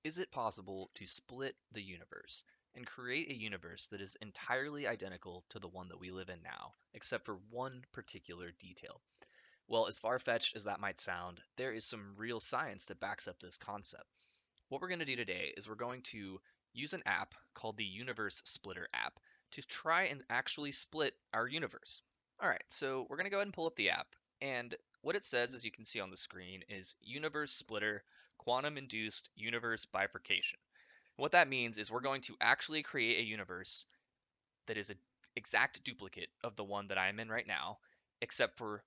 Is it possible to split the universe and create a universe that is entirely identical to the one that we live in now, except for one particular detail? Well, as far-fetched as that might sound, there is some real science that backs up this concept. What we're going to do today is we're going to use an app called the Universe Splitter app to try and actually split our universe. All right, so we're going to go ahead and pull up the app. And what it says, as you can see on the screen, is Universe Splitter Quantum Induced Universe Bifurcation. What that means is we're going to actually create a universe that is an exact duplicate of the one that I'm in right now, except for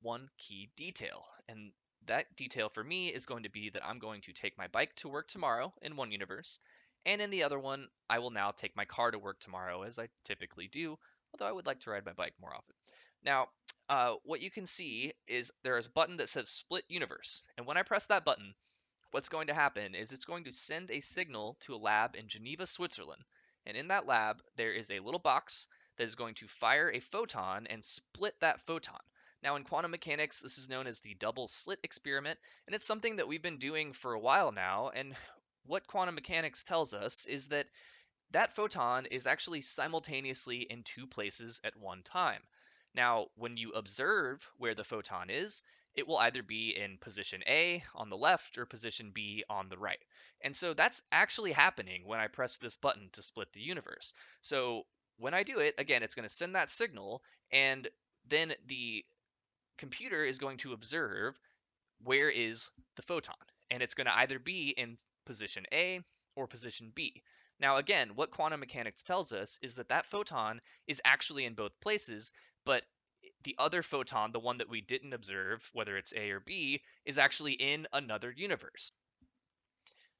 one key detail. And that detail for me is going to be that I'm going to take my bike to work tomorrow in one universe, and in the other one, I will now take my car to work tomorrow, as I typically do, although I would like to ride my bike more often. Now, what you can see is there is a button that says Split Universe, and when I press that button, what's going to happen is it's going to send a signal to a lab in Geneva, Switzerland. And in that lab, there is a little box that is going to fire a photon and split that photon. Now, in quantum mechanics, this is known as the double slit experiment, and it's something that we've been doing for a while now. And what quantum mechanics tells us is that that photon is actually simultaneously in two places at one time. Now, when you observe where the photon is, it will either be in position A on the left or position B on the right. And so that's actually happening when I press this button to split the universe. So when I do it, again, it's going to send that signal, and then the computer is going to observe where is the photon. And it's going to either be in position A or position B. Now, again, what quantum mechanics tells us is that that photon is actually in both places, but the other photon, the one that we didn't observe, whether it's A or B, is actually in another universe.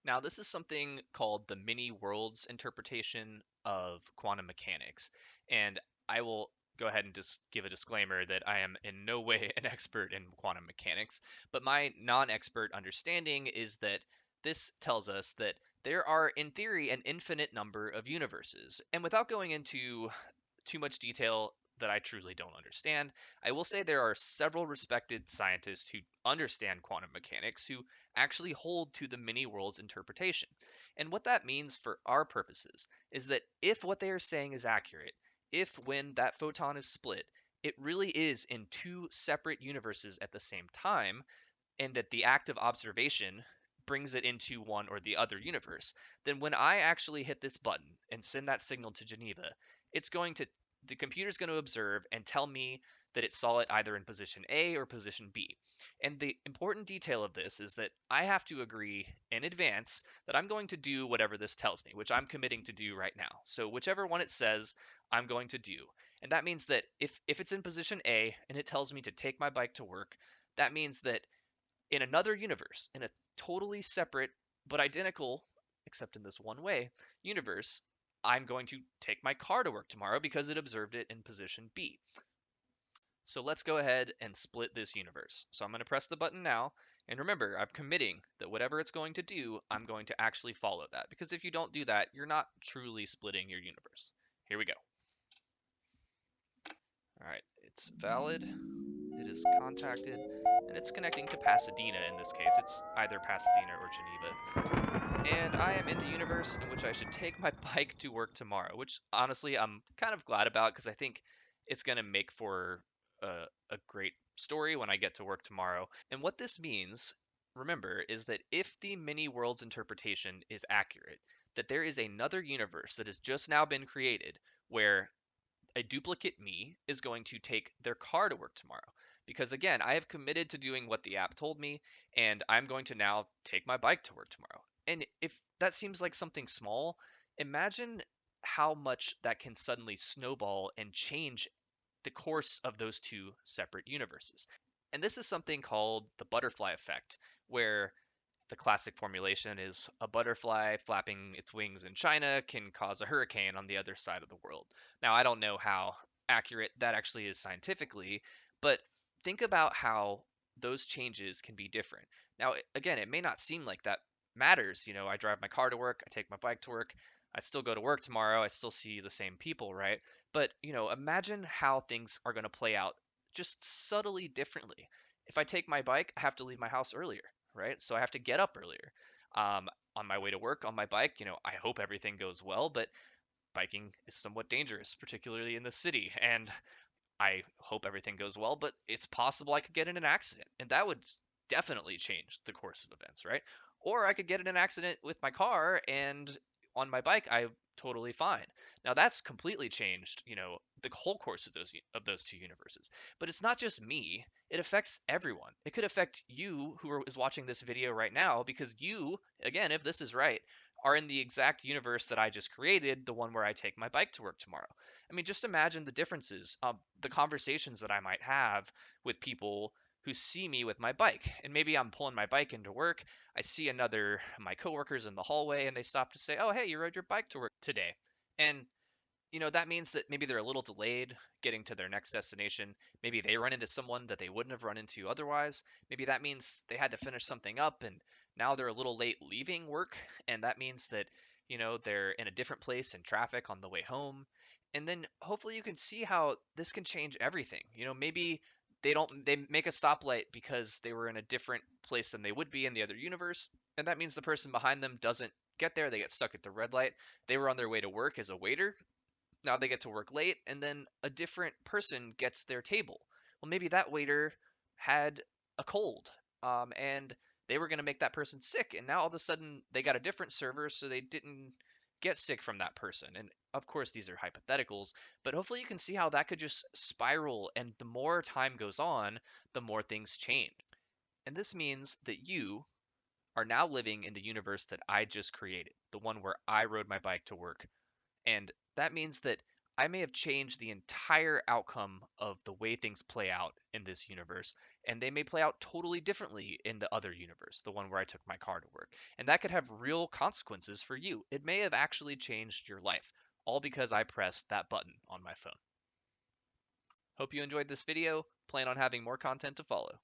Now, this is something called the many worlds interpretation of quantum mechanics. And I will go ahead and just give a disclaimer that I am in no way an expert in quantum mechanics, but my non expert understanding is that this tells us that there are, in theory, an infinite number of universes. And without going into too much detail that I truly don't understand, I will say there are several respected scientists who understand quantum mechanics who actually hold to the many worlds interpretation. And what that means for our purposes is that if what they are saying is accurate, if when that photon is split, it really is in two separate universes at the same time, and that the act of observation brings it into one or the other universe, then when I actually hit this button and send that signal to Geneva, it's going to the computer's going to observe and tell me that it saw it either in position A or position B. And the important detail of this is that I have to agree in advance that I'm going to do whatever this tells me, which I'm committing to do right now. So whichever one it says, I'm going to do. And that means that if it's in position A and it tells me to take my bike to work, that means that in another universe, in a totally separate but identical, except in this one way, universe, I'm going to take my car to work tomorrow because it observed it in position B. So let's go ahead and split this universe. So I'm going to press the button now. And remember, I'm committing that whatever it's going to do, I'm going to actually follow that. Because if you don't do that, you're not truly splitting your universe. Here we go. All right, it's valid. It is contacted, and it's connecting to Pasadena in this case. It's either Pasadena or Geneva. And I am in the universe in which I should take my bike to work tomorrow, which honestly I'm kind of glad about because I think it's going to make for a great story when I get to work tomorrow. And what this means, remember, is that if the many worlds interpretation is accurate, that there is another universe that has just now been created where a duplicate me is going to take their car to work tomorrow. Because again, I have committed to doing what the app told me, and I'm going to now take my bike to work tomorrow. And if that seems like something small, imagine how much that can suddenly snowball and change the course of those two separate universes. And this is something called the butterfly effect, where the classic formulation is a butterfly flapping its wings in China can cause a hurricane on the other side of the world. Now, I don't know how accurate that actually is scientifically, but think about how those changes can be different. Now, again, it may not seem like that matters. I drive my car to work, I take my bike to work, I still go to work tomorrow, I still see the same people, right? But, imagine how things are going to play out just subtly differently. If I take my bike, I have to leave my house earlier, right? So I have to get up earlier. on my way to work on my bike, I hope everything goes well, but biking is somewhat dangerous, particularly in the city. And I hope everything goes well, but it's possible I could get in an accident, and that would definitely change the course of events, right? Or I could get in an accident with my car and on my bike I'm totally fine. Now that's completely changed, the whole course of those two universes. But it's not just me, it affects everyone. It could affect you is watching this video right now because you, again, if this is right, are in the exact universe that I just created, the one where I take my bike to work tomorrow. I mean, just imagine the differences, the conversations that I might have with people who see me with my bike. And maybe I'm pulling my bike into work. I see my coworkers in the hallway, and they stop to say, "Oh, hey, you rode your bike to work today." And that means that maybe they're a little delayed getting to their next destination. Maybe they run into someone that they wouldn't have run into otherwise. Maybe that means they had to finish something up and now they're a little late leaving work. And that means that, they're in a different place in traffic on the way home. And then hopefully you can see how this can change everything. Maybe they make a stoplight because they were in a different place than they would be in the other universe. And that means the person behind them doesn't get there. They get stuck at the red light. They were on their way to work as a waiter, now they get to work late, and then a different person gets their table. Well, maybe that waiter had a cold, and they were going to make that person sick, and now all of a sudden they got a different server, so they didn't get sick from that person. And of course, these are hypotheticals, but hopefully you can see how that could just spiral, and the more time goes on, the more things change. And this means that you are now living in the universe that I just created, the one where I rode my bike to work, and that means that I may have changed the entire outcome of the way things play out in this universe, and they may play out totally differently in the other universe, the one where I took my car to work. And that could have real consequences for you. It may have actually changed your life, all because I pressed that button on my phone. Hope you enjoyed this video. Plan on having more content to follow.